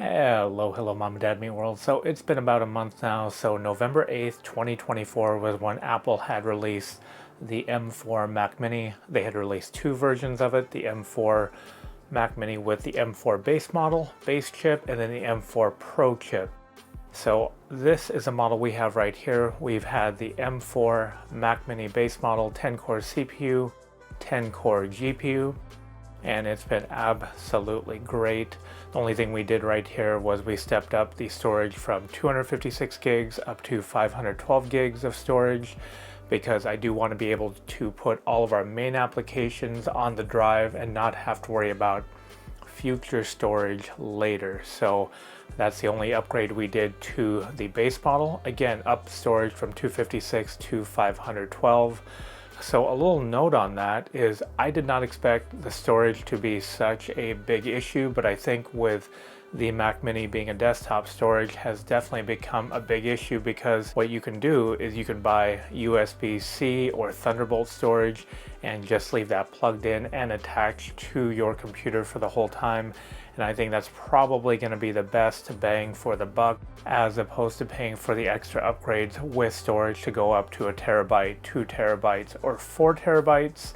Hello, Mom and Dad Meet World. So it's been about a month now. So November 8th, 2024 was when Apple had released the M4 Mac Mini. They had released two versions of it, the M4 Mac Mini with the M4 base model, base chip, and then the M4 Pro chip. So this is a model we have right here. We've had the M4 Mac Mini base model, 10-core CPU, 10-core GPU, and it's been absolutely great. The only thing we did right here was we stepped up the storage from 256 gigs up to 512 gigs of storage, because I do want to be able to put all of our main applications on the drive and not have to worry about future storage later. So that's the only upgrade we did to the base model. Again, up storage from 256 to 512. So a little note on that is I did not expect the storage to be such a big issue, but I think with the Mac Mini being a desktop, storage has definitely become a big issue, because what you can do is you can buy USB-C or Thunderbolt storage and just leave that plugged in and attached to your computer for the whole time. And I think that's probably going to be the best bang for the buck, as opposed to paying for the extra upgrades with storage to go up to 1 terabyte, 2 terabytes, or 4 terabytes.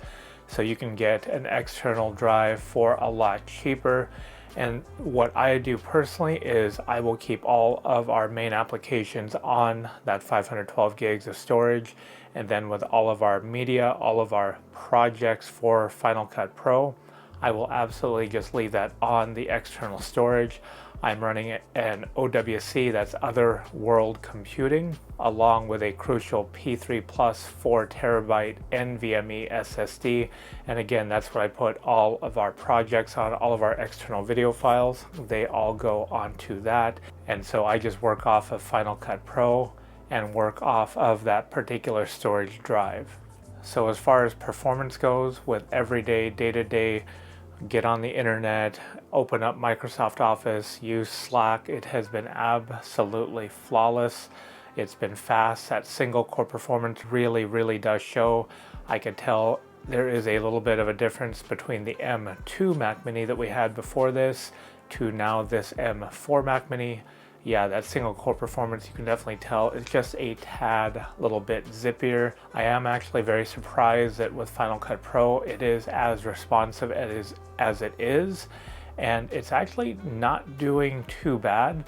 So you can get an external drive for a lot cheaper. And what I do personally is I will keep all of our main applications on that 512 gigs of storage. And then with all of our media, all of our projects for Final Cut Pro, I will absolutely just leave that on the external storage. I'm running an OWC, that's Other World Computing, along with a crucial P3 Plus 4 terabyte NVMe SSD. And again, that's what I put all of our projects on, all of our external video files. They all go onto that. And so I just work off of Final Cut Pro and work off of that particular storage drive. So as far as performance goes, with everyday, day-to-day, get on the internet, open up Microsoft Office, use Slack, it has been absolutely flawless. It's been fast. That single core performance really does show. I could tell there is a little bit of a difference between the M2 Mac Mini that we had before this to now this M4 Mac Mini. Yeah, that single core performance, you can definitely tell it's just a tad little bit zippier. I am actually very surprised that with Final Cut Pro it is as responsive as it is, and it's actually not doing too bad.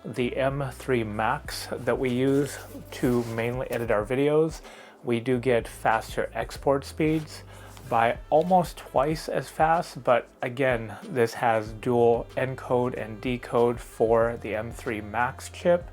The M3 Max that we use to mainly edit our videos, we do get faster export speeds by almost twice as fast, but again, this has dual encode and decode for the M3 Max chip,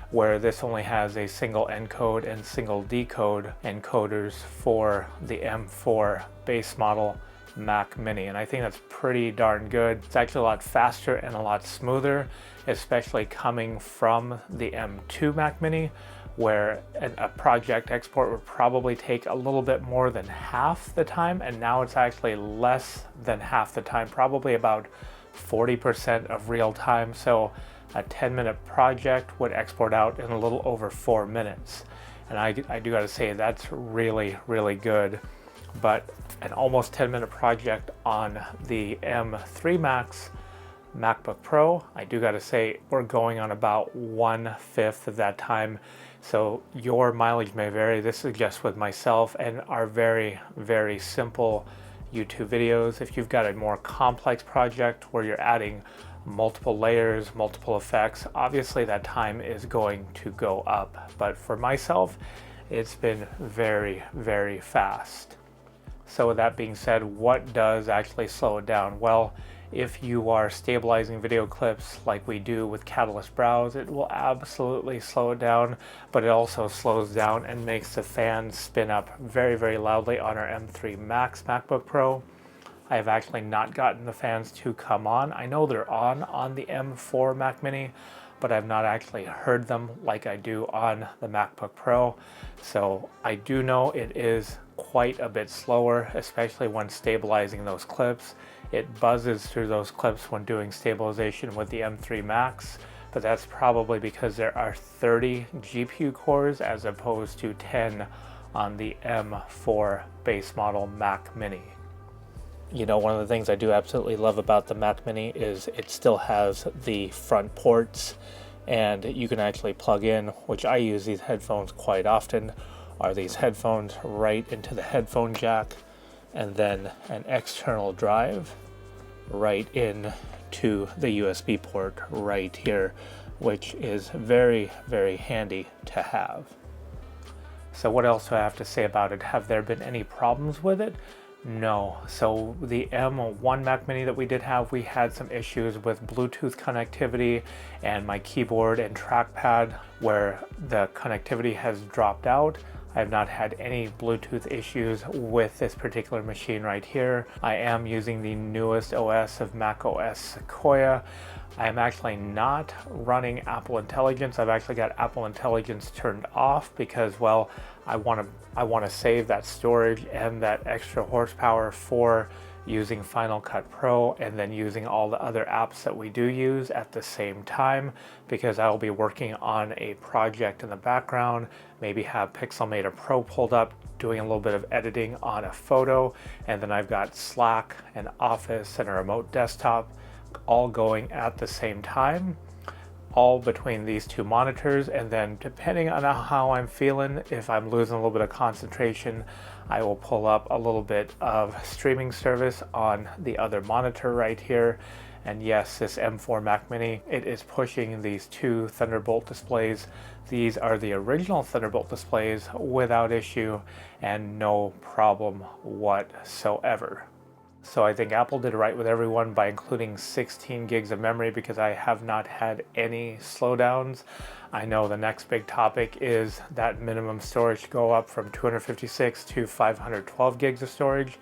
where this only has a single encode and single decode encoders for the M4 base model Mac Mini. And I think that's pretty darn good. It's actually a lot faster and a lot smoother, especially coming from the M2 Mac Mini, where a project export would probably take a little bit more than half the time, and now it's actually less than half the time, probably about 40% of real time. So a 10-minute project would export out in a little over 4 minutes. And I do gotta say, that's really good. But an almost 10-minute project on the M3 Max MacBook Pro, I do gotta say, we're going on about 1/5 of that time. So your mileage may vary. This is just with myself and our very simple YouTube videos. If you've got a more complex project where you're adding multiple layers, multiple effects, obviously that time is going to go up. But for myself, it's been very fast. So with that being said, what does actually slow it down? Well, if you are stabilizing video clips like we do with Catalyst Browse, it will absolutely slow it down, but it also slows down and makes the fans spin up very loudly on our M3 Max MacBook Pro. I have actually not gotten the fans to come on. I know they're on the M4 Mac Mini, but I've not actually heard them like I do on the MacBook Pro. So I do know it is quite a bit slower, especially when stabilizing those clips. It buzzes through those clips when doing stabilization with the M3 Max, but that's probably because there are 30 GPU cores as opposed to 10 on the M4 base model Mac Mini. You know, one of the things I do absolutely love about the Mac Mini is it still has the front ports, and you can actually plug in, which I use these headphones quite often, are these headphones right into the headphone jack, and then an external drive right in to the USB port right here, which is very, very handy to have. So what else do I have to say about it? Have there been any problems with it? No. So the M1 Mac Mini that we did have, we had some issues with Bluetooth connectivity and my keyboard and trackpad where the connectivity has dropped out. I have not had any Bluetooth issues with this particular machine right here. I am using the newest OS of Mac OS Sequoia. I am actually not running Apple Intelligence. I've actually got Apple Intelligence turned off because, well, I want to save that storage and that extra horsepower for using Final Cut Pro and then using all the other apps that we do use at the same time, because I will be working on a project in the background, maybe have Pixelmator Pro pulled up, doing a little bit of editing on a photo, and then I've got Slack and Office and a remote desktop all going at the same time, all between these two monitors. And then depending on how I'm feeling, if I'm losing a little bit of concentration, I will pull up a little bit of streaming service on the other monitor right here. And yes, this M4 Mac Mini, it is pushing these two Thunderbolt displays. These are the original Thunderbolt displays without issue and no problem whatsoever. So I think Apple did it right with everyone by including 16 gigs of memory, because I have not had any slowdowns. I know the next big topic is that minimum storage to go up from 256 to 512 gigs of storage.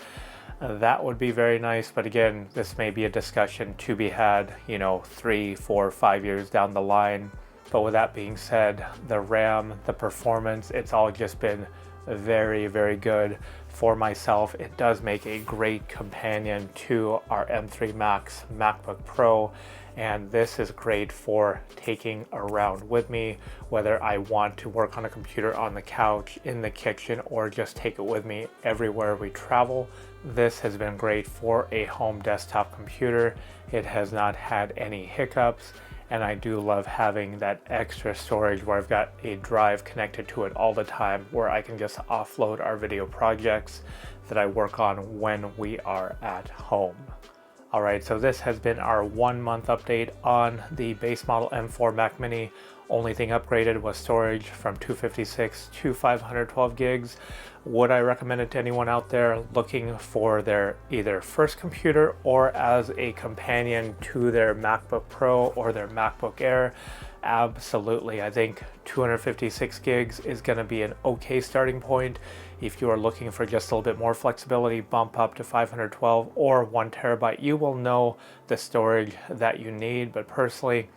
That would be very nice, but again, this may be a discussion to be had, you know, 3, 4, 5 years down the line. But with that being said, the RAM, the performance, it's all just been very, very good. For myself, it does make a great companion to our M3 Max MacBook Pro, and this is great for taking around with me, whether I want to work on a computer on the couch, in the kitchen, or just take it with me everywhere we travel. This has been great for a home desktop computer. It has not had any hiccups. And I do love having that extra storage where I've got a drive connected to it all the time, where I can just offload our video projects that I work on when we are at home. All right, so this has been our 1 month update on the base model M4 Mac Mini. Only thing upgraded was storage from 256 to 512 gigs. Would I recommend it to anyone out there looking for their either first computer or as a companion to their MacBook Pro or their MacBook Air? Absolutely. I think 256 gigs is going to be an okay starting point. If you are looking for just a little bit more flexibility, bump up to 512 or 1 terabyte. You will know the storage that you need, but personally,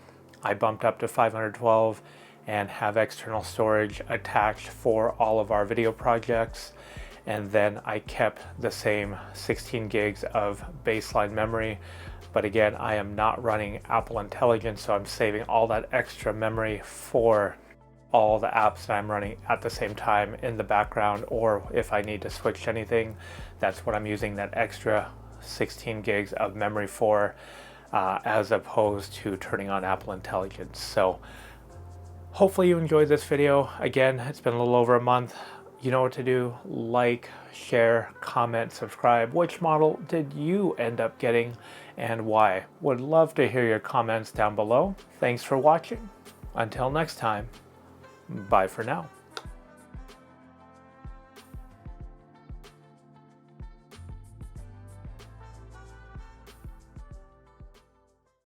I bumped up to 512 and have external storage attached for all of our video projects. And then I kept the same 16 gigs of baseline memory. But again, I am not running Apple Intelligence, so I'm saving all that extra memory for all the apps that I'm running at the same time in the background, or if I need to switch anything, that's what I'm using that extra 16 gigs of memory for, as opposed to turning on Apple Intelligence. So hopefully you enjoyed this video. Again, it's been a little over a month. You know what to do. Like, share, comment, subscribe. Which model did you end up getting and why? Would love to hear your comments down below. Thanks for watching. Until next time, bye for now.